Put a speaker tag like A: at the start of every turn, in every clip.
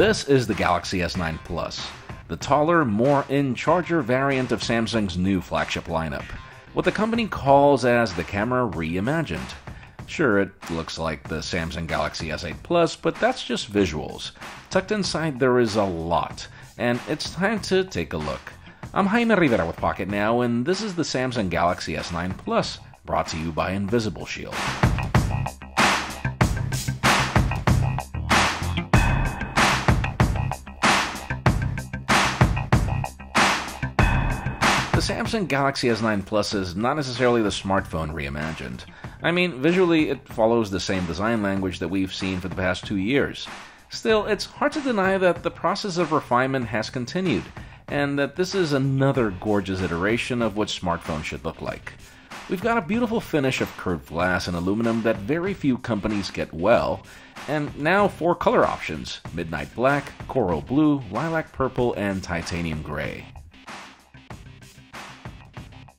A: This is the Galaxy S9 Plus, the taller, more in-charger variant of Samsung's new flagship lineup, what the company calls as the camera reimagined. Sure, it looks like the Samsung Galaxy S8 Plus, but that's just visuals. Tucked inside there is a lot, and it's time to take a look. I'm Jaime Rivera with Pocketnow, and this is the Samsung Galaxy S9 Plus, brought to you by Invisible Shield. The Samsung Galaxy S9 Plus is not necessarily the smartphone reimagined. I mean, visually it follows the same design language that we've seen for the past 2 years. Still, it's hard to deny that the process of refinement has continued, and that this is another gorgeous iteration of what smartphones should look like. We've got a beautiful finish of curved glass and aluminum that very few companies get well, and now 4 color options: midnight black, coral blue, lilac purple, and titanium gray.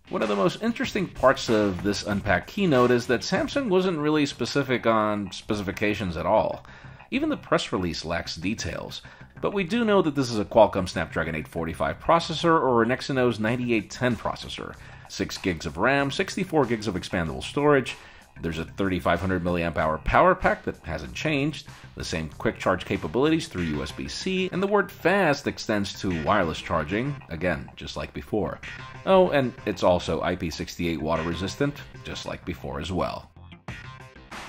A: One of the most interesting parts of this unpacked keynote is that Samsung wasn't really specific on specifications at all. Even the press release lacks details, but we do know that this is a Qualcomm Snapdragon 845 processor or an Exynos 9810 processor, 6 gigs of RAM, 64 gigs of expandable storage. There's a 3500 mAh power pack that hasn't changed, the same quick charge capabilities through USB-C, and the word fast extends to wireless charging, again, just like before. Oh, and it's also IP68 water resistant, just like before as well.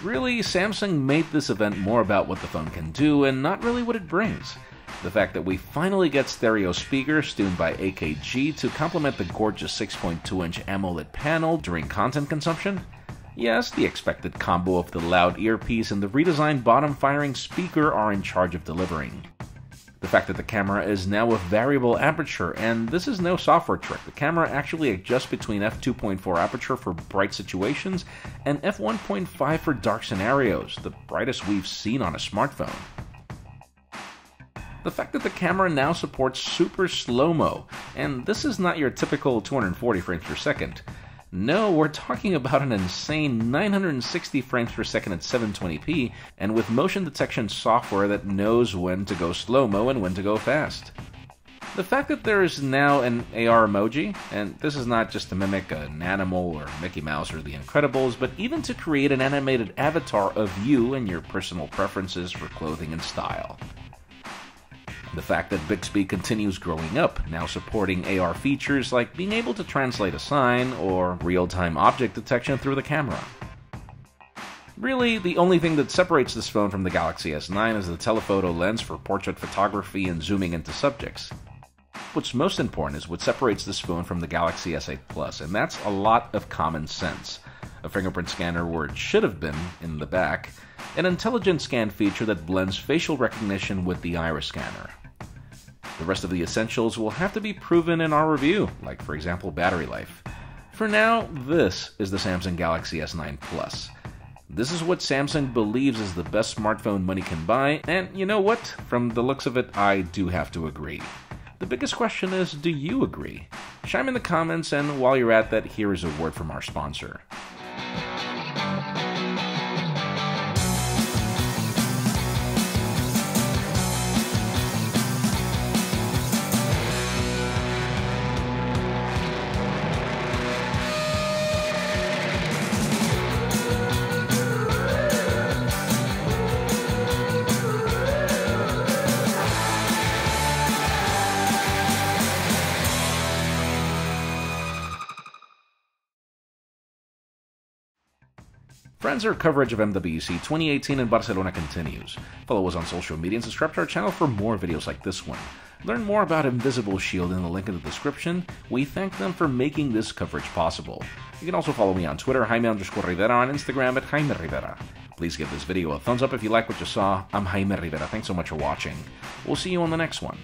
A: Really, Samsung made this event more about what the phone can do and not really what it brings. The fact that we finally get stereo speakers tuned by AKG to complement the gorgeous 6.2-inch AMOLED panel during content consumption. Yes, the expected combo of the loud earpiece and the redesigned bottom-firing speaker are in charge of delivering. The fact that the camera is now with variable aperture, and this is no software trick. The camera actually adjusts between f2.4 aperture for bright situations and f1.5 for dark scenarios, the brightest we've seen on a smartphone. The fact that the camera now supports super Slo-Mo, and this is not your typical 240 frames per second. No, we're talking about an insane 960 frames per second at 720p, and with motion detection software that knows when to go slow-mo and when to go fast. The fact that there is now an AR emoji, and this is not just to mimic an animal or Mickey Mouse or The Incredibles, but even to create an animated avatar of you and your personal preferences for clothing and style. The fact that Bixby continues growing up, now supporting AR features like being able to translate a sign or real-time object detection through the camera. Really, the only thing that separates this phone from the Galaxy S9 is the telephoto lens for portrait photography and zooming into subjects. What's most important is what separates this phone from the Galaxy S8 Plus, and that's a lot of common sense. A fingerprint scanner where it should have been, in the back, an intelligent scan feature that blends facial recognition with the iris scanner. The rest of the essentials will have to be proven in our review, like for example battery life. For now, this is the Samsung Galaxy S9 Plus. This is what Samsung believes is the best smartphone money can buy, and you know what? From the looks of it, I do have to agree. The biggest question is, do you agree? Chime in the comments, and while you're at that, here is a word from our sponsor. Friends, our coverage of MWC 2018 in Barcelona continues. Follow us on social media and subscribe to our channel for more videos like this one. Learn more about Invisible Shield in the link in the description. We thank them for making this coverage possible. You can also follow me on Twitter, Jaime_Rivera, on Instagram at Jaime Rivera. Please give this video a thumbs up if you like what you saw. I'm Jaime Rivera. Thanks so much for watching. We'll see you on the next one.